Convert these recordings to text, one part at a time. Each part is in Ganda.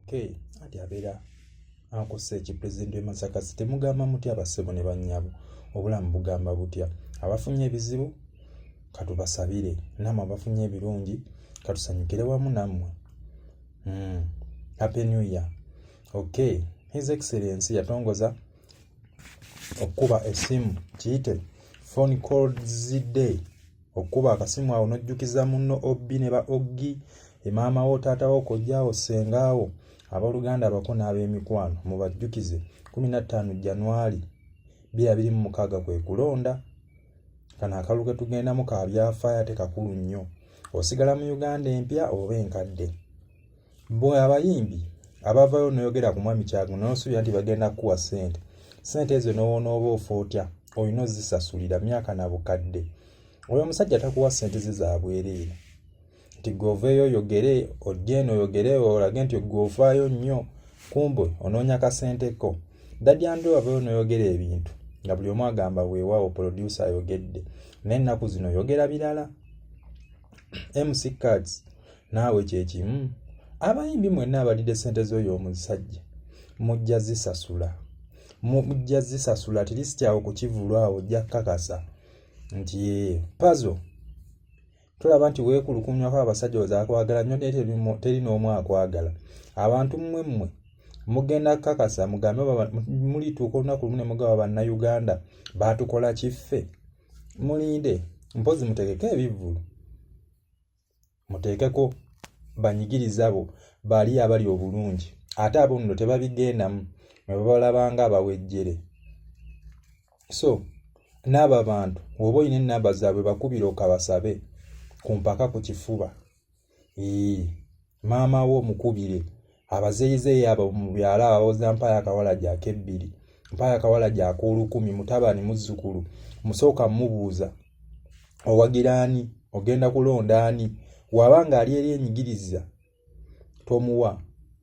Okay, ati abeera Ankoseeki Pulezidenti w'e Masaka temugamba mutya abassebo ne bannyabo, obulamu bugamba butya? Abafunye ebizibu katubasabire, nammwe abafunye ebirungi katusanyukire wamu nammwe. Happy New Year. Okay, His Excellency yatongoza okuba essimu kiyite phone calls day, okuba akasimu awo n'ojjukiza munno obbi ne ba oggi, maama wo, taata wo, kojjaawo, ssengaawo, abooluganda abako n'ab'emikwano mubajjukize 15 January 2026 kwe kulonda. Kano akalulu ke tugendamu ka byafaayo ate kakulu nnyo. Osigala mu Uganda empya oba enkadde. Bwe abayimbi abavayo n'oyogera ku mwami Kyagulanyi n'osuubira nti bagenda kukuwa ssente. Ssente ezo n'onooba ofa otya? Olina ozisasulira myaka na bukadde. Oyo omusajja takuwa ssente ze za bwereere. Nti goveeyo oyogere, ojje eno oyogere, olage nti gw'ofaayo nnyo, kumbe onoonya kasente ko. Daddy Andrew avayo n'oyogera ebintu nga buli omu agamba weewaawo producer ayogedde. N'ennaku zino oyogera birala. MC Cards naawe kye kimu. Abayimbi mwenna abalidde ssente z'oyo omusajja mujja zisasula. Mujja zisasula tirisiti awo kukivulwawo ojja kakasa nti puzzle tulaba nti weekulukumyako abasajja ozakwagala nnyo teri n'omu akwagala. Abantu mmwe mugenda kakasa mugambe mulituuka olunaku lumu ne mugaba bannayuganda baatukola kiffe. Mulinde mpozi mutegeke ebivvulu, muteekeko banyigiriza abo bali abali obulungi, ate abo nno tebabigendamu ne babalabanga abawejjere. So n'abo bantu oba olina ennamba zaabwe bakubira okabasabe ku mpaka ku kifuba. Maama wo mukubire, abazeeyizeeyi abo mu byalo abawoza Mpaya Akawala gy'akebbiri, Mpaya Akawala gy'akoolukumi, mutabani muzzukulu, musooka mubuuza owagira ani, ogenda kulonda ani, wabanga ali eri enyigiriza tomuwa,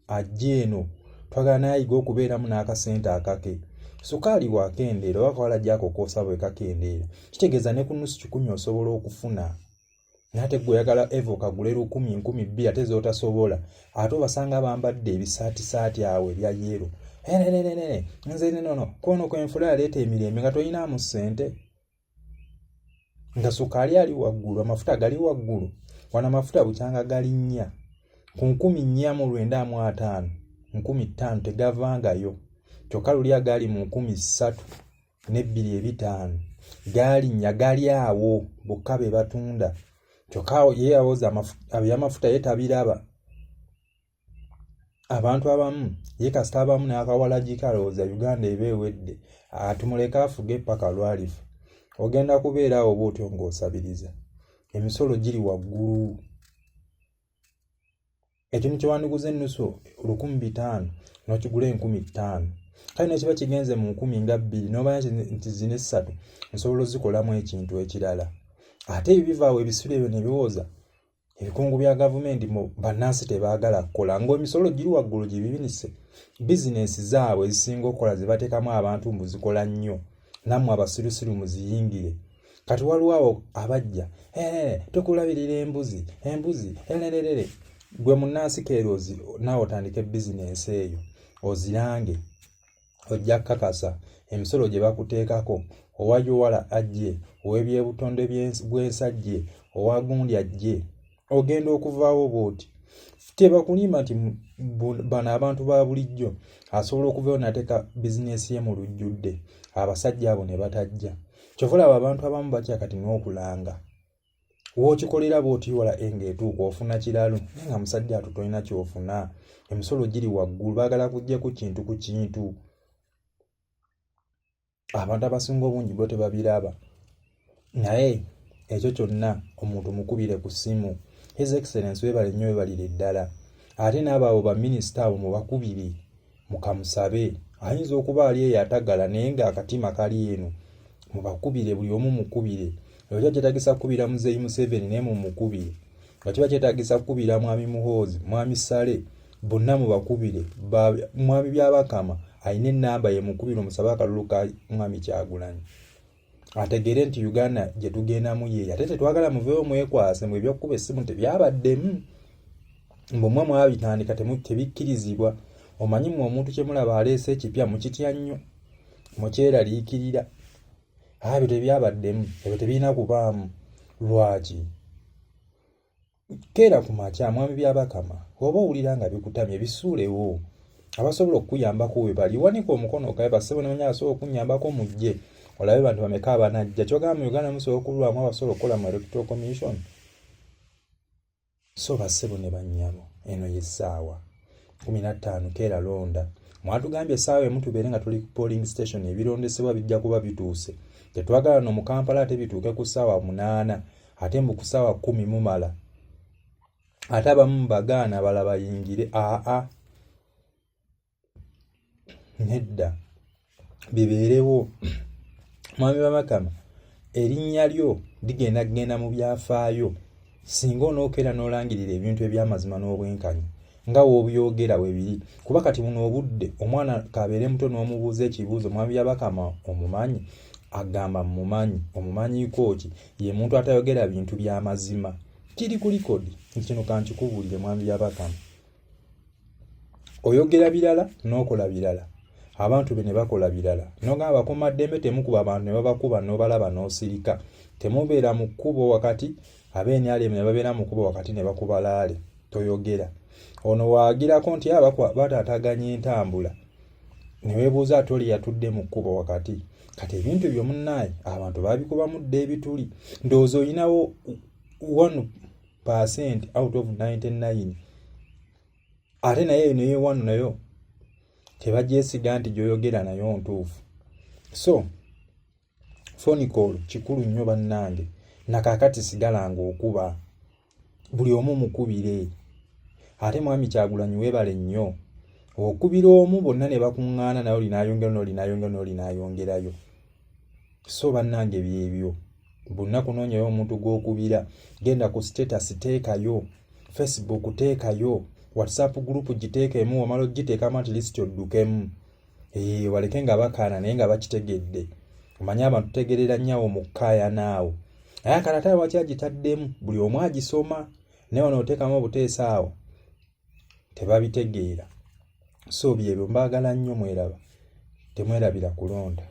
ajje eno twagala nayiga okubeeramu n'akasente akake. Sukaali bwakendeera oba Akawala gy'akokoosa bwe kakendeera, kitegeeza ne ku nnusu 10 osobola okufuna. Nate gwe oyagala Evo kagule 10,000, 2,000 ate z'otasobola. Ate obasanga bambadde ebisaatisaati awo ebya yero. Nze nono kono kwenfula yaleeta emirembe nga toyinaamu ssente. Nga sukaali ali waggulu, amafuta gali waggulu. Wano amafuta bukyanga gali 4 ku 495, 5,000 tegavangayo. Kyokka luli agali mu 3,205 galinnya gali awo bokka be batunda. Kyokka ye yawoza amafuta ye tabiraba. Abantu abamu ye kasita abamu n'Akawala gikalowooza Uganda eba ewedde, atumuleka afuge paka lwalifu. Ogenda kubeera awo bw'otyo ng'osabiriza. Emisolo giri waggulu. Ekintu kye wandiguze ennusu 500 n'okigula 5,000. Kale ne kiba kigenze mu 10,200 n'omanya nti zino 3 nsobola ozikolamu ekintu ekirala. Ate ebivaawo ebisula ebyo ne biwoza ebikungu bya gavumenti bannansi tebaagala kukola, ng'emisolo giri waggulu gibibinise. Bizinesi zaabwe ezisinga okukola ze bateekamu abantu mbu zikola nnyo, nammwe abasirusiru muziyingire. Kati waliwo awo abajja tukulabirira embuzi ererere. Gwe munnansi keerozi naawe otandike bizinesi eyo ozirange, ojja kakasa emisolo gye bakuteekako. Owa Yowala ajje, ow'ebyebutonde bw'ensajje, owa Gundi ajje, ogenda okuvaawo bw'oti. Tebakulima nti bano abantu ba bulijjo asobola okuvayo n'ateeka bizinesi ye mu lujjudde, abasajja abo ne batajja. Kyova olaba abantu abamu batya kati n'okulanga. W'okikolera bw'oti Yowala ng'etuuka ofuna kiralu, naye nga musajja atu tolina ky'ofuna. Emisolo giri waggulu, baagala kujja ku kintu. Abantu abasinga obungi bo tebabiraba. Naye ekyo kyonna omuntu mukubire ku ssimu. His Excellency webale nnyo, webalire ddala. Ate n'abo abo baminisita abo mubakubire mukamusabe. Ayinza okuba ali eyo atagala naye ng'akatima kali eno. Mubakubire, buli omu mukubire. Ekyo kyetagisa kukubira Muzeeyi Museveni naye mumukubire. Nga kiba kyetagisa kukubira Mwami Muhoozi, Mwami Sale, bonna mubakubire. Mwami Byabakama ayina ennamba ye mukubire omusabe akalulu ka Mwami Kyagulanyi. Ategere nti Uganda gye tugendamu ye. Ate tetwagala muveeyo mwekwase mu ebyokukuba essimu tebyabaddemu. mbomwe mwabitandika tebikkirizibwa. Omanyi mu omuntu kye mulaba aleese ekipya mukitya nnyo mukyeraliikirira. Ebyo tebyabaddemu, ebyo tebirina kubaamu. Lwaki? Keera ku makya mwami byabakama oba owulira nga bikutamye bisuulewo. Abasobola okukuyambako we bali wanika omukono okaye basebo ne banya asobola okunyambako mujje olabe bantu bameka abanajja. Kyogamba mu Uganda musobola okulwamu abasobola okukola mu Electoral Commission. So basebo ne bannyabo eno y'essaawa 15 keera londa. Mwatugambye essaawa emu tubeere nga tuli ku polling station ebirondesebwa bijja kuba bituuse. Tetwagala no mu Kampala ate bituuke ku ssaawa 8 ate mbu ku ssaawa 10 mumala. Ate abamu bagaana bala bayingire. Nedda bibeerewo. Mwami Bamakama erinnya lyo ligenda mu byafaayo singa onookeera n'olangirira ebintu eby'amazima n'obwenkanya nga w'obyogera we biri. Kuba kati buno obudde omwana kabeere muto n'omubuuza ekibuuzo Mwami Byabakama omumanyi agamba mumanyi. Omumanyiiko ki? Ye muntu atayogera bintu by'amazima. Kiri ku likodi kino kankikubuulire Mwami Byabakama. Oyogera birala n'okola birala. Abantu bene bakola birala. N'ogamba bakumaddembe temukuba abantu ne babakuba n'obalaba n'osirika. Temubeera mu kkubo wakati ab'enyale ne babeera mu kkubo wakati ne bakuba laale. Toyogera. Ono waagirako nti bataataganya entambula. Ne weebuuza ate oli yatudde mu kkubo wakati. Kati ebintu byo munnaye abantu baabikubamu dda ebituli. Ndowooza olinawo 1% out of 99. Ate naye naye wano nayo tebagyesiga nti gy'oyogera nayo ntuufu. So phone call kikulu nnyo bannange. Nakakati sigala ng'okuba buli omu mukubire. Ate Mwami Kyagulanyi weebale nnyo. Okubira omu bonna ne bakuŋŋaana nayo olinaayongerayo. So bannange byebyo. Bonna kunoonyayo omuntu gw'okubira. Genda ku status teekayo. Facebook teekayo. WhatsApp group giteekemu omala ogiteekamu at least oddukemu. Waleke nga bakaana naye nga bakitegedde. Omanyi abantu tegerera nnyawo mu kkaaya naawo. Naye akalata lwaki agitaddemu buli omu agisoma naye onooteekamu obuteesa awo tebabitegeera. So byebyo mbaagala nnyo mweraba. Temwerabira kulonda.